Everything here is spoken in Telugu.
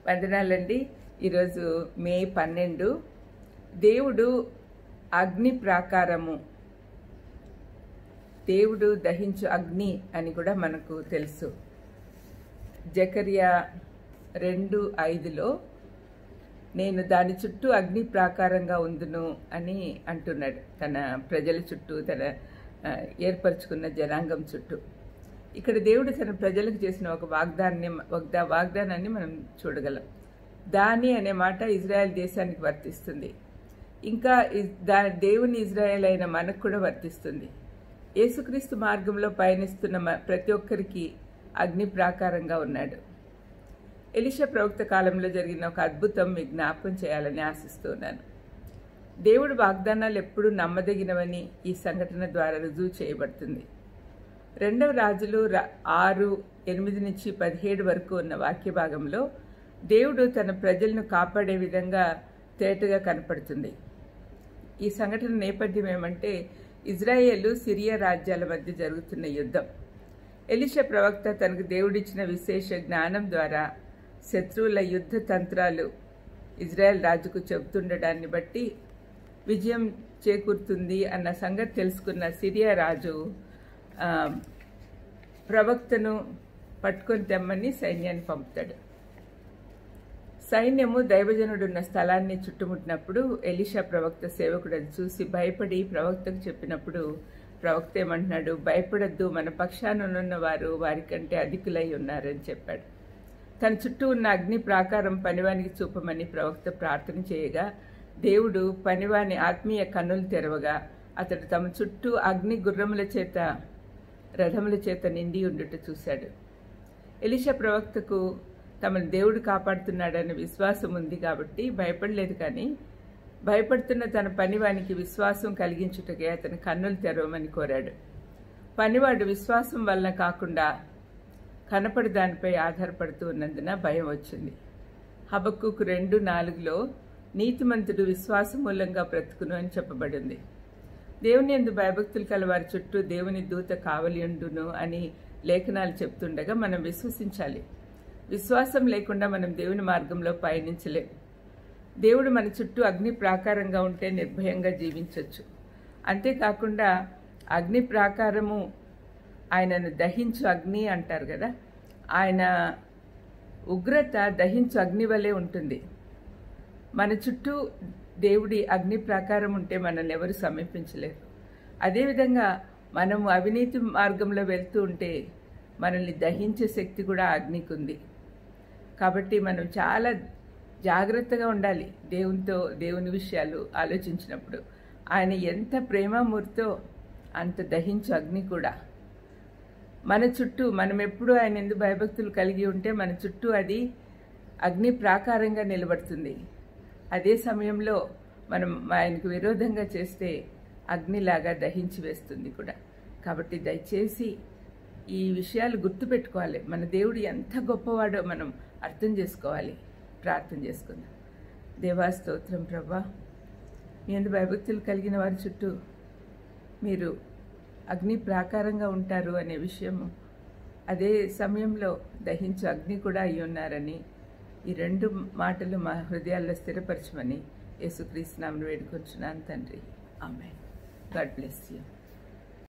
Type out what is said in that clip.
వందనాలండి. ఈరోజు మే 12. దేవుడు అగ్ని ప్రాకారము, దేవుడు దహించు అగ్ని అని కూడా మనకు తెలుసు. జకర్యా 2:5లో నేను దాని చుట్టూ అగ్ని ప్రాకారంగా ఉందును అని అంటున్నాడు. తన ప్రజల చుట్టూ, తన ఏర్పరచుకున్న జనాంగం చుట్టూ. ఇక్కడ దేవుడు తన ప్రజలకు చేసిన ఒక వాగ్దానాన్ని మనం చూడగలం. దాని అనే మాట ఇజ్రాయెల్ దేశానికి వర్తిస్తుంది. ఇంకా దేవుని ఇజ్రాయెల్ అయిన మనకు కూడా వర్తిస్తుంది. యేసుక్రీస్తు మార్గంలో పయనిస్తున్న ప్రతి ఒక్కరికి అగ్ని ప్రాకారంగా ఉన్నాడు. ఎలీషా ప్రవక్త కాలంలో జరిగిన ఒక అద్భుతం మీకు జ్ఞాపకం చేయాలని ఆశిస్తున్నాను. దేవుడు వాగ్దానాలు ఎప్పుడూ నమ్మదగినవని ఈ సంఘటన ద్వారా రుజువు చేయబడుతుంది. 2వ రాజులు 6:8-17 వరకు ఉన్న వాక్య భాగంలో దేవుడు తన ప్రజలను కాపాడే విధంగా తేటగా కనపడుతుంది. ఈ సంఘటన నేపథ్యం ఏమంటే, ఇజ్రాయేలు సిరియా రాజ్యాల మధ్య జరుగుతున్న యుద్ధం. ఎలీషా ప్రవక్త తనకు దేవుడిచ్చిన విశేష జ్ఞానం ద్వారా శత్రువుల యుద్ధ తంత్రాలు ఇజ్రాయెల్ రాజుకు చెబుతుండడాన్ని బట్టి విజయం చేకూరుతుంది అన్న సంగతి తెలుసుకున్న సిరియా రాజు ప్రవక్తను పట్టుకొని తెమ్మని సైన్యాన్ని పంపుతాడు. సైన్యము దైవజనుడున్న స్థలాన్ని చుట్టుముట్టినప్పుడు ఎలీషా ప్రవక్త సేవకుడు అది చూసి భయపడి ప్రవక్తకు చెప్పినప్పుడు ప్రవక్త ఏమంటున్నాడు, భయపడద్దు, మన పక్షానున్న వారు వారికంటే అధికులై ఉన్నారని చెప్పాడు. తన చుట్టూ ఉన్న అగ్ని ప్రాకారం పనివానికి చూపమని ప్రవక్త ప్రార్థన చేయగా దేవుడు పనివాని ఆత్మీయ కన్నులు తెరవగా అతడు తమ చుట్టూ అగ్ని గుర్రముల చేత, రథముల చేత నిండి ఉండుట చూశాడు. ఎలీషా ప్రవక్తకు తమను దేవుడు కాపాడుతున్నాడన్న విశ్వాసం ఉంది కాబట్టి భయపడలేదు. కానీ భయపడుతున్న తన పనివానికి విశ్వాసం కలిగించుటకే అతని కన్నులు తెరవమని కోరాడు. పనివాడు విశ్వాసం వలన కాకుండా కనపడి దానిపై ఆధారపడుతూ ఉన్నందున భయం వచ్చింది. హబక్కూకు 2:4లో నీతిమంతుడు విశ్వాసం మూలంగా బ్రతుకును అని చెప్పబడింది. దేవుని యందు భయభక్తులు కల వారి చుట్టూ దేవుని దూత కావలియుండును అని లేఖనాలు చెప్తుండగా మనం విశ్వసించాలి. విశ్వాసం లేకుండా మనం దేవుని మార్గంలో పయనించలేం. దేవుడు మన చుట్టూ అగ్ని ప్రాకారంగా ఉంటే నిర్భయంగా జీవించవచ్చు. అంతేకాకుండా అగ్ని ప్రాకారము, ఆయనను దహించు అగ్ని అంటారు కదా, ఆయన ఉగ్రత దహించు అగ్ని వలె ఉంటుంది. మన చుట్టూ దేవుడి అగ్ని ప్రాకారం ఉంటే మనల్ని ఎవరు సమీపించలేరు. అదేవిధంగా మనము అవినీతి మార్గంలో వెళ్తూ ఉంటే మనల్ని దహించే శక్తి కూడా అగ్నికి ఉంది. కాబట్టి మనం చాలా జాగ్రత్తగా ఉండాలి దేవుని విషయాలు ఆలోచించినప్పుడు. ఆయన ఎంత ప్రేమమూర్తో అంత దహించు అగ్ని కూడా మన చుట్టూ. మనం ఎప్పుడు ఆయన ఎందుకు భయభక్తులు కలిగి ఉంటే మన చుట్టూ అది అగ్ని ప్రాకారంగా నిలబడుతుంది. అదే సమయంలో మనం ఆయనకు విరోధంగా చేస్తే అగ్నిలాగా దహించి వేస్తుంది కూడా. కాబట్టి దయచేసి ఈ విషయాలు గుర్తుపెట్టుకోవాలి. మన దేవుడు ఎంత గొప్పవాడో మనం అర్థం చేసుకోవాలి. ప్రార్థన చేసుకుందాం. దేవా స్తోత్రం ప్రభా, మీ యందు భయభక్తులు కలిగిన వారి చుట్టూ మీరు అగ్ని ప్రాకారంగా ఉంటారు అనే విషయము, అదే సమయంలో దహించు అగ్ని కూడా అయి ఉన్నారని ఈ 2 మాటలు మా హృదయాల్లో స్థిరపరచమని యేసుక్రీస్తు నామమున వేడుకొంచున్నాను తండ్రి. ఆమేన్. God bless you.